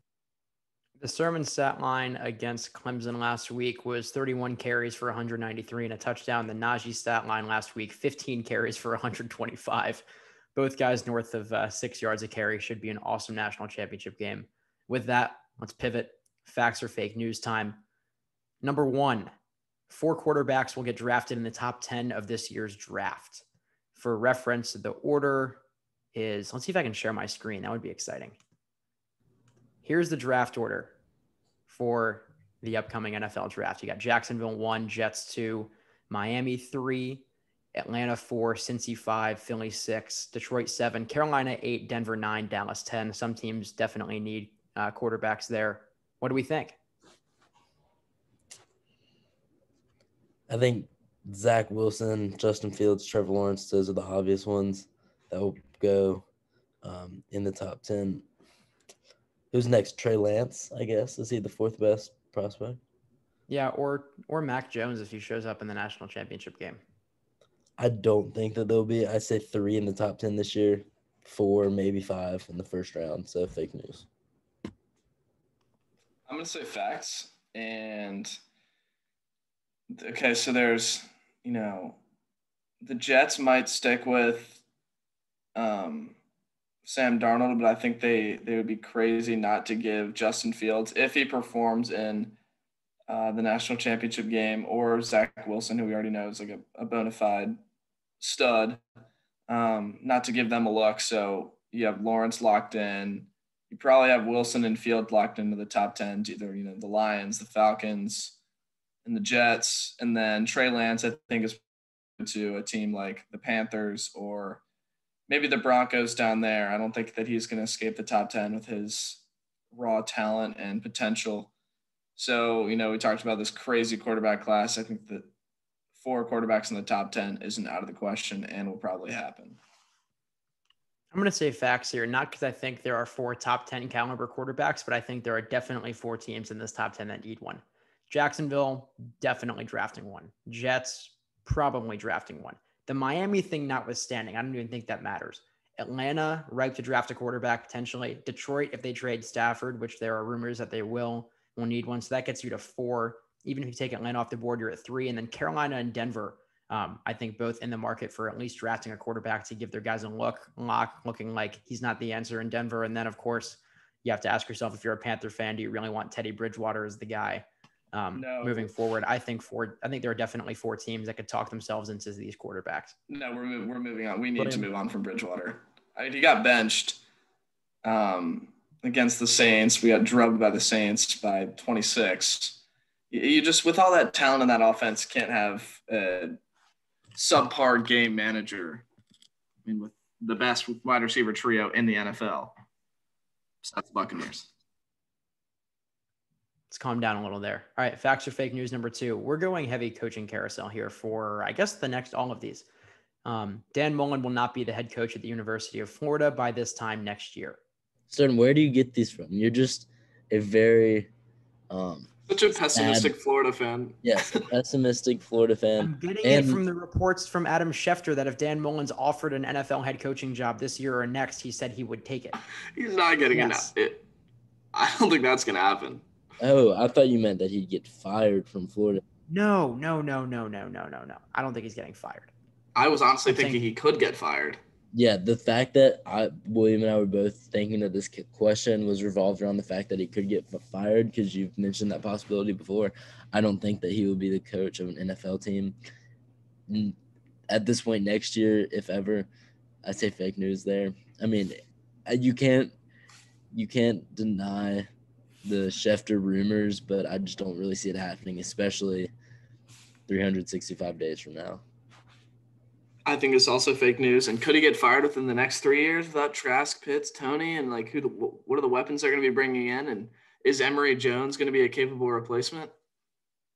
The Sermon stat line against Clemson last week was 31 carries for 193 and a touchdown. The Najee stat line last week, 15 carries for 125. Both guys north of 6 yards a carry. Should be an awesome national championship game. With that, let's pivot. Facts or fake news time. Number 1, 4 quarterbacks will get drafted in the top 10 of this year's draft. For reference, the order is, let's see if I can share my screen. That would be exciting. Here's the draft order. for the upcoming NFL draft. You got Jacksonville 1, Jets 2, Miami 3, Atlanta 4, Cincy 5, Philly 6, Detroit 7, Carolina 8, Denver 9, Dallas 10. Some teams definitely need quarterbacks there. What do we think? I think Zach Wilson, Justin Fields, Trevor Lawrence, those are the obvious ones that will go in the top 10. Who's next? Trey Lance, I guess. Is he the fourth best prospect? Yeah, or Mac Jones if he shows up in the national championship game. I don't think that there'll be. I say 3 in the top 10 this year, 4, maybe 5 in the first round. So fake news. I'm going to say facts. And, okay, so there's, the Jets might stick with Sam Darnold, but I think they would be crazy not to give Justin Fields, if he performs in the national championship game, or Zach Wilson, who we already know is like a bona fide stud, not to give them a look. So you have Lawrence locked in. You probably have Wilson and Field locked into the top 10, either, the Lions, the Falcons, and the Jets. And then Trey Lance, I think, is to a team like the Panthers or maybe the Broncos down there. I don't think that he's going to escape the top 10 with his raw talent and potential. So, we talked about this crazy quarterback class. I think that 4 quarterbacks in the top 10 isn't out of the question and will probably happen. I'm going to say facts here, not because I think there are 4 top 10 caliber quarterbacks, but I think there are definitely 4 teams in this top 10 that need one. Jacksonville, definitely drafting one. Jets, probably drafting one. The Miami thing notwithstanding, I don't even think that matters. Atlanta, ripe to draft a quarterback potentially. Detroit, if they trade Stafford, which there are rumors that they will need one. So that gets you to 4. Even if you take Atlanta off the board, you're at 3. And then Carolina and Denver, I think both in the market for at least drafting a quarterback to give their guys a look, looking like he's not the answer in Denver. And then, of course, you have to ask yourself, if you're a Panther fan, do you really want Teddy Bridgewater as the guy No. moving forward? I think there are definitely 4 teams that could talk themselves into these quarterbacks. No, we're moving on. We need to move on from Bridgewater. He got benched against the Saints. We got drubbed by the Saints by 26. You just, with all that talent in that offense, can't have a subpar game manager. With the best wide receiver trio in the NFL. So that's the Buccaneers. Let's calm down a little there. All right, facts or fake news number 2. We're going heavy coaching carousel here for, I guess, all of these. Dan Mullen will not be the head coach at the University of Florida by this time next year. Stern, where do you get these from? You're just a very such a pessimistic Florida fan. Yes, a pessimistic Florida fan. I'm getting it from the reports from Adam Schefter that if Dan Mullen's offered an NFL head coaching job this year or next, he said he would take it. He's not getting it. I don't think that's going to happen. Oh, I thought you meant that he'd get fired from Florida. No. I don't think he's getting fired. I was honestly thinking he could get fired. Yeah, the fact that William and I were both thinking that this question was revolved around the fact that he could get fired, because you've mentioned that possibility before. I don't think that he will be the coach of an NFL team at this point next year, if ever. I say fake news there. I mean, you can't deny the Schefter rumors, but I just don't really see it happening, especially 365 days from now. I think it's also fake news. And could he get fired within the next 3 years without Trask, Pitts, Tony, and what are the weapons they're going to be bringing in? And is Emory Jones going to be a capable replacement?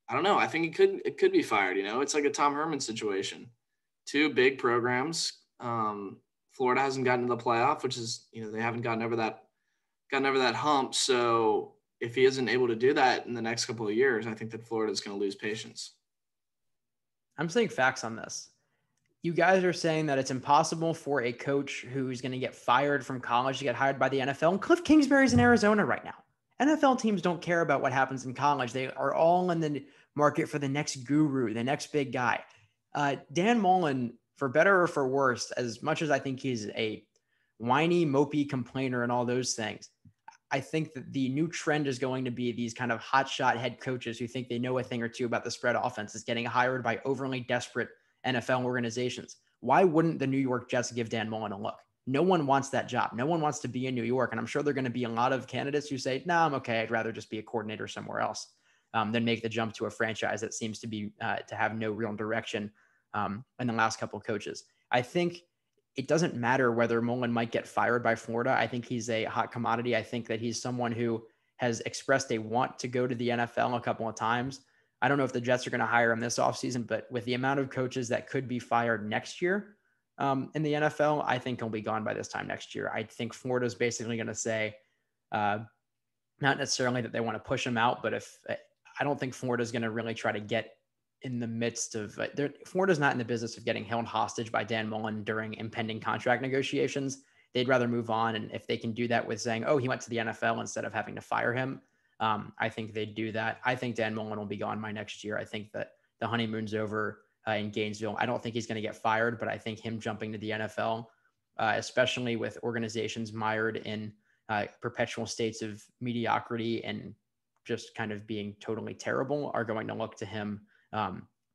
I don't know. I think it could be fired. It's like a Tom Herman situation. 2 big programs. Florida hasn't gotten to the playoff, which is, they haven't gotten over that hump. So if he isn't able to do that in the next couple of years, I think that Florida is going to lose patience. I'm saying facts on this. You guys are saying that it's impossible for a coach who's going to get fired from college to get hired by the NFL. And Cliff Kingsbury's in Arizona right now. NFL teams don't care about what happens in college. They are all in the market for the next guru, the next big guy. Dan Mullen, for better or for worse, as much as I think he's a whiny, mopey complainer and all those things, I think that the new trend is going to be these kind of hotshot head coaches who think they know a thing or two about the spread offenses getting hired by overly desperate NFL organizations. Why wouldn't the New York Jets give Dan Mullen a look? no one wants that job. No one wants to be in New York. And I'm sure there are going to be a lot of candidates who say, no, I'm okay. I'd rather just be a coordinator somewhere else than make the jump to a franchise that seems to be to have no real direction in the last couple of coaches. I think it doesn't matter whether Mullen might get fired by Florida. I think he's a hot commodity. I think that he's someone who has expressed a want to go to the NFL a couple of times. I don't know if the Jets are going to hire him this offseason, but with the amount of coaches that could be fired next year in the NFL, I think he'll be gone by this time next year. I think Florida's basically going to say, not necessarily that they want to push him out, but I don't think Florida's going to really try to get in the midst of Florida's not in the business of getting held hostage by Dan Mullen during impending contract negotiations. They'd rather move on. And if they can do that with saying, oh, he went to the NFL instead of having to fire him, I think they'd do that. I think Dan Mullen will be gone by next year. I think that the honeymoon's over in Gainesville. I don't think he's going to get fired, but I think him jumping to the NFL, especially with organizations mired in perpetual states of mediocrity and just kind of being totally terrible, are going to look to him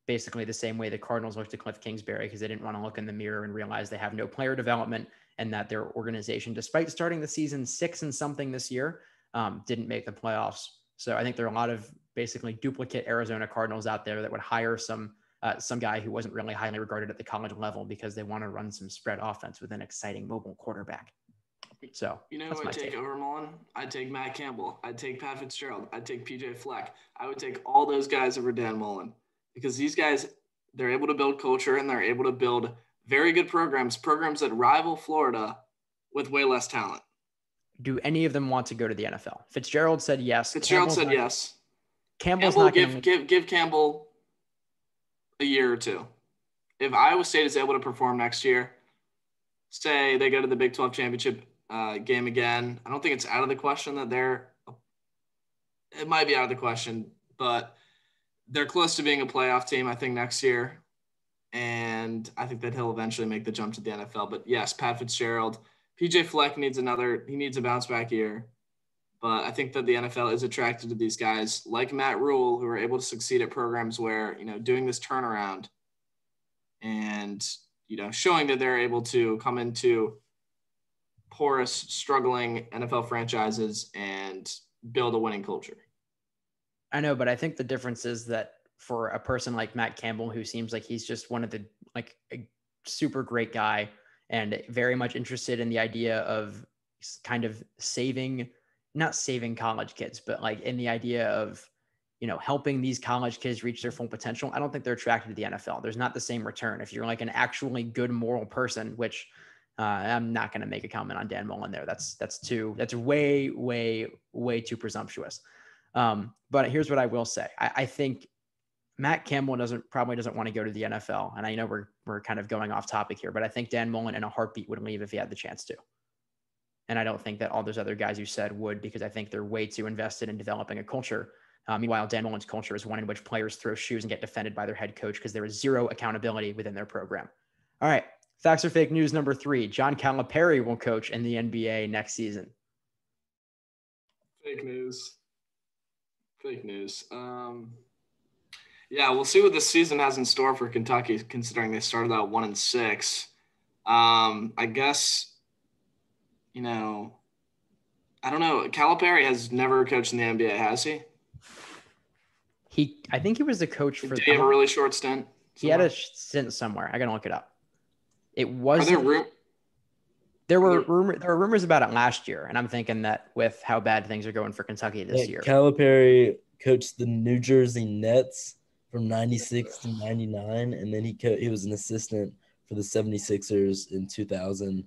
basically the same way the Cardinals looked to Cliff Kingsbury, because they didn't want to look in the mirror and realize they have no player development and that their organization, despite starting the season 6 and something this year, didn't make the playoffs. So I think there are a lot of basically duplicate Arizona Cardinals out there that would hire some guy who wasn't really highly regarded at the college level because they want to run some spread offense with an exciting mobile quarterback. So you know who I'd take over Mullen? I'd take Matt Campbell. I'd take Pat Fitzgerald. I'd take PJ Fleck. I would take all those guys over Dan Mullen, because these guys, they're able to build culture and they're able to build very good programs that rival Florida with way less talent. Do any of them want to go to the NFL? Fitzgerald said yes. Fitzgerald said yes. Campbell's not give Campbell a year or two. If Iowa State is able to perform next year, say they go to the Big 12 championship game again, I don't think it's out of the question that it might be out of the question, but they're close to being a playoff team, I think, next year. And I think that he'll eventually make the jump to the NFL. But yes, Pat Fitzgerald, PJ Fleck needs a bounce back year. But I think that the NFL is attracted to these guys like Matt Rule, who are able to succeed at programs where, doing this turnaround and, showing that they're able to come into porous, struggling NFL franchises and build a winning culture. I know, but I think the difference is that for a person like Matt Campbell, who seems like he's just one of the, a super great guy and very much interested in the idea of kind of not saving college kids, but in the idea of, helping these college kids reach their full potential. I don't think they're attracted to the NFL. There's not the same return. If you're an actually good moral person, which I'm not going to make a comment on Dan Mullen there. That's way, way, way too presumptuous. But here's what I will say. I think Matt Campbell probably doesn't want to go to the NFL. And I know we're kind of going off topic here, but I think Dan Mullen in a heartbeat would leave if he had the chance to. And I don't think that all those other guys you said would, because I think they're way too invested in developing a culture. Meanwhile, Dan Mullen's culture is one in which players throw shoes and get defended by their head coach because there is zero accountability within their program. All right. Facts or fake news number 3, John Calipari will coach in the NBA next season. Fake news. Yeah, we'll see what this season has in store for Kentucky, considering they started out 1-6. I guess, I don't know. Calipari has never coached in the NBA, has he? I think he was the coach for. Did he have a really short stint? He had a stint somewhere. I gotta look it up. It was. There were rumors about it last year, and I'm thinking that with how bad things are going for Kentucky this year, Calipari coached the New Jersey Nets from 96 to 99, and then he was an assistant for the 76ers in 2000,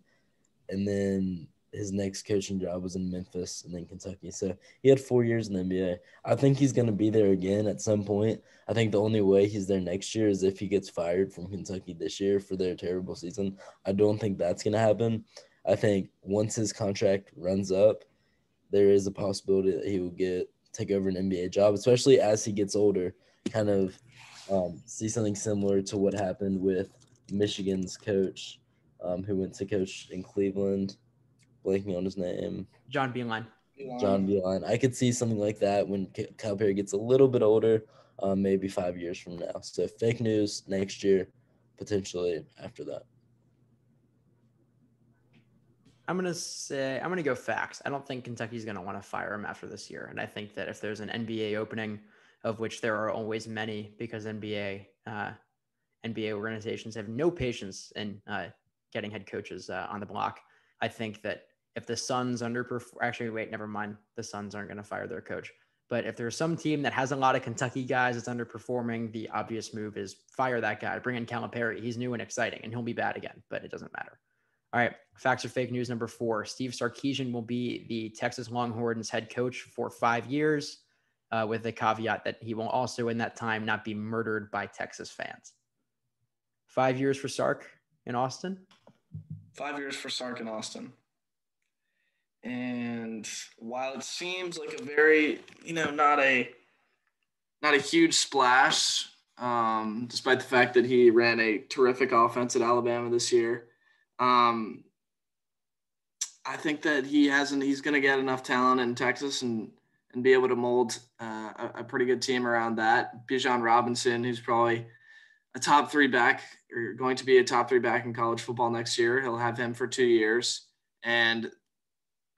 and then his next coaching job was in Memphis and then Kentucky. So he had 4 years in the NBA. I think he's going to be there again at some point. I think the only way he's there next year is if he gets fired from Kentucky this year for their terrible season. I don't think that's going to happen. I think once his contract runs up, there is a possibility that he will take over an NBA job, especially as he gets older. Kind of see something similar to what happened with Michigan's coach who went to coach in Cleveland. Blanking on his name. John Beilein. I could see something like that when Calipari gets a little bit older, maybe 5 years from now. So fake news next year, potentially after that. I'm gonna go facts. I don't think Kentucky's gonna want to fire him after this year, and I think that if there's an NBA opening, of which there are always many, because NBA organizations have no patience in getting head coaches on the block. I think that if the Suns actually, wait, never mind. The Suns aren't going to fire their coach. But if there's some team that has a lot of Kentucky guys that's underperforming, the obvious move is fire that guy. Bring in Calipari. He's new and exciting, and he'll be bad again, but it doesn't matter. All right, facts or fake news number 4. Steve Sarkisian will be the Texas Longhorns head coach for 5 years, with the caveat that he will also, in that time, not be murdered by Texas fans. 5 years for Sark in Austin? 5 years for Sark in Austin. And while it seems like a very, not a huge splash, despite the fact that he ran a terrific offense at Alabama this year, I think that he's going to get enough talent in Texas and be able to mold a pretty good team around that. Bijan Robinson, who's probably a top 3 back, or going to be a top 3 back in college football next year. He'll have him for 2 years. And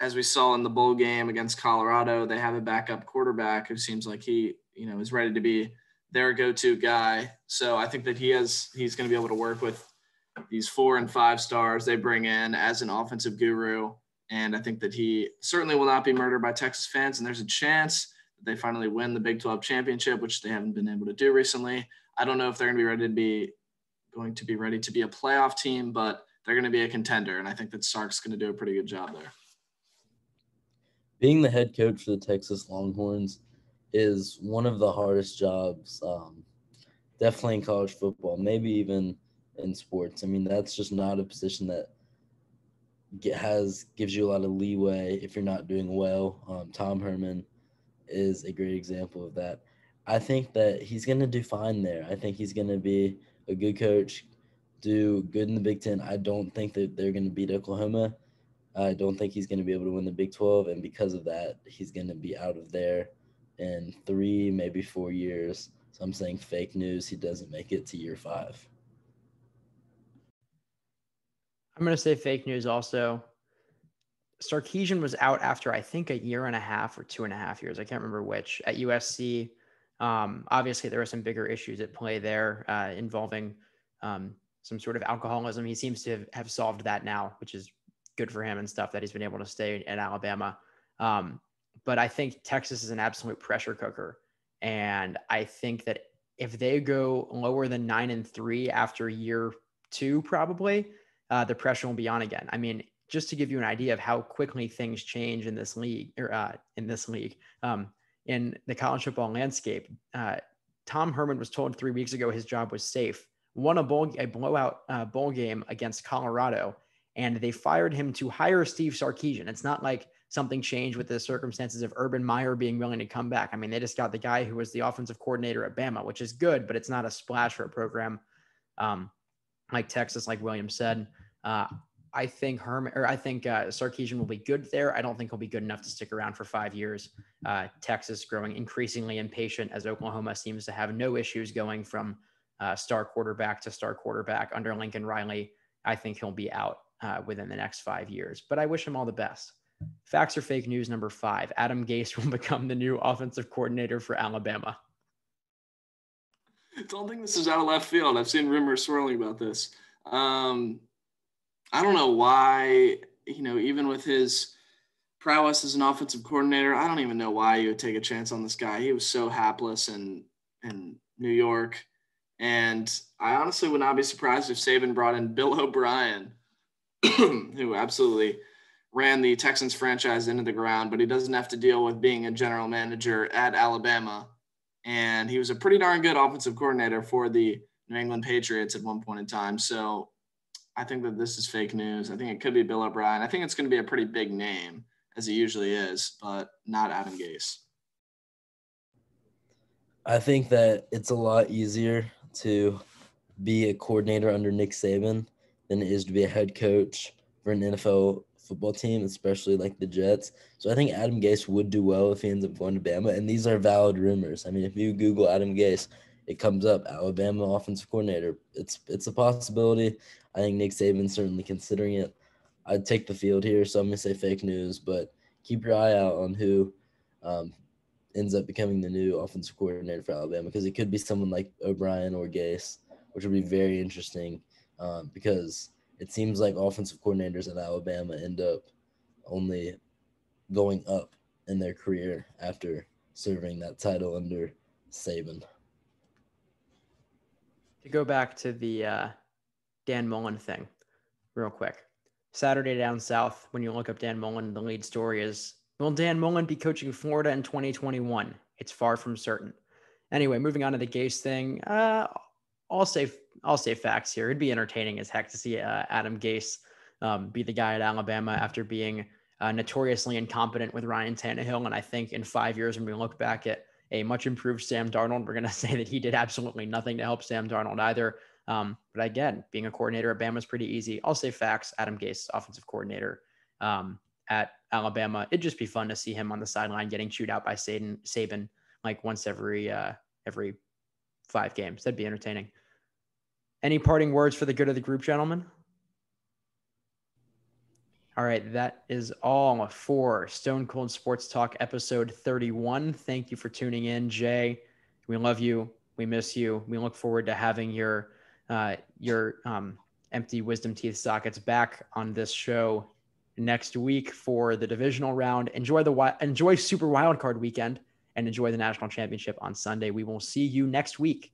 as we saw in the bowl game against Colorado, they have a backup quarterback who seems like he, is ready to be their go-to guy. So I think that he's going to be able to work with these 4 and 5 stars they bring in as an offensive guru. And I think that he certainly will not be murdered by Texas fans. And there's a chance that they finally win the Big 12 championship, which they haven't been able to do recently. I don't know if they're going to be ready to be a playoff team, but they're going to be a contender. And I think that Sark's going to do a pretty good job there. Being the head coach for the Texas Longhorns is one of the hardest jobs, definitely in college football, maybe even in sports. I mean, that's just not a position that gives you a lot of leeway if you're not doing well. Tom Herman is a great example of that. I think that he's going to do fine there. I think he's going to be a good coach, do good in the Big Ten. I don't think that they're going to beat Oklahoma. I don't think he's going to be able to win the Big 12, and because of that, he's going to be out of there in 3, maybe 4 years. So I'm saying fake news. He doesn't make it to year 5. I'm going to say fake news also. Sarkisian was out after, I think, 1.5 years or 2.5 years. I can't remember which, at USC. Obviously, there are some bigger issues at play there involving some sort of alcoholism. He seems to have solved that now, which is good for him and stuff, that he's been able to stay at Alabama. But I think Texas is an absolute pressure cooker. And I think that if they go lower than 9-3 after year 2, probably, the pressure will be on again. I mean, just to give you an idea of how quickly things change in this league, in the college football landscape, Tom Herman was told 3 weeks ago his job was safe, won a blowout bowl game against Colorado, and they fired him to hire Steve Sarkisian. It's not like something changed with the circumstances of Urban Meyer being willing to come back. I mean, they just got the guy who was the offensive coordinator at Bama, which is good, but it's not a splash for a program like Texas, like William said. I think Sarkisian will be good there. I don't think he'll be good enough to stick around for 5 years. Texas growing increasingly impatient, as Oklahoma seems to have no issues going from star quarterback to star quarterback under Lincoln Riley. I think he'll be out within the next 5 years, but I wish him all the best. Facts or fake news number 5. Adam Gase will become the new offensive coordinator for Alabama. I don't think this is out of left field. I've seen rumors swirling about this. I don't know why, even with his prowess as an offensive coordinator, I don't even know why you would take a chance on this guy. He was so hapless in New York. And I honestly would not be surprised if Saban brought in Bill O'Brien, who absolutely ran the Texans franchise into the ground, but he doesn't have to deal with being a general manager at Alabama. And he was a pretty darn good offensive coordinator for the New England Patriots at one point in time. So I think that this is fake news. I think it could be Bill O'Brien. I think it's going to be a pretty big name, as it usually is, but not Adam Gase. I think that it's a lot easier to be a coordinator under Nick Saban than it is to be a head coach for an NFL football team, especially like the Jets. So I think Adam Gase would do well if he ends up going to Bama, and these are valid rumors. I mean, if you Google Adam Gase, it comes up, Alabama offensive coordinator. It's a possibility. I think Nick Saban's certainly considering it. I'd take the field here, so I'm going to say fake news, but keep your eye out on who ends up becoming the new offensive coordinator for Alabama, because it could be someone like O'Brien or Gase, which would be very interesting because it seems like offensive coordinators at Alabama end up only going up in their career after serving that title under Saban. To go back to the Dan Mullen thing real quick. Saturday down south, when you look up Dan Mullen, the lead story is, will Dan Mullen be coaching Florida in 2021? It's far from certain. Anyway, moving on to the Gase thing, I'll say facts here. It'd be entertaining as heck to see Adam Gase be the guy at Alabama after being notoriously incompetent with Ryan Tannehill. And I think in 5 years, when we look back at a much improved Sam Darnold, we're going to say that he did absolutely nothing to help Sam Darnold either. But again, being a coordinator at Bama is pretty easy. I'll say facts. Adam Gase, offensive coordinator at Alabama. It'd just be fun to see him on the sideline getting chewed out by Saban like once every 5 games. That'd be entertaining. Any parting words for the good of the group, gentlemen? All right, that is all for Stone Cold Sports Talk episode 31. Thank you for tuning in, Jay. We love you. We miss you. We look forward to having your empty wisdom teeth sockets back on this show next week for the divisional round. Enjoy Super Wildcard weekend and enjoy the national championship on Sunday. We will see you next week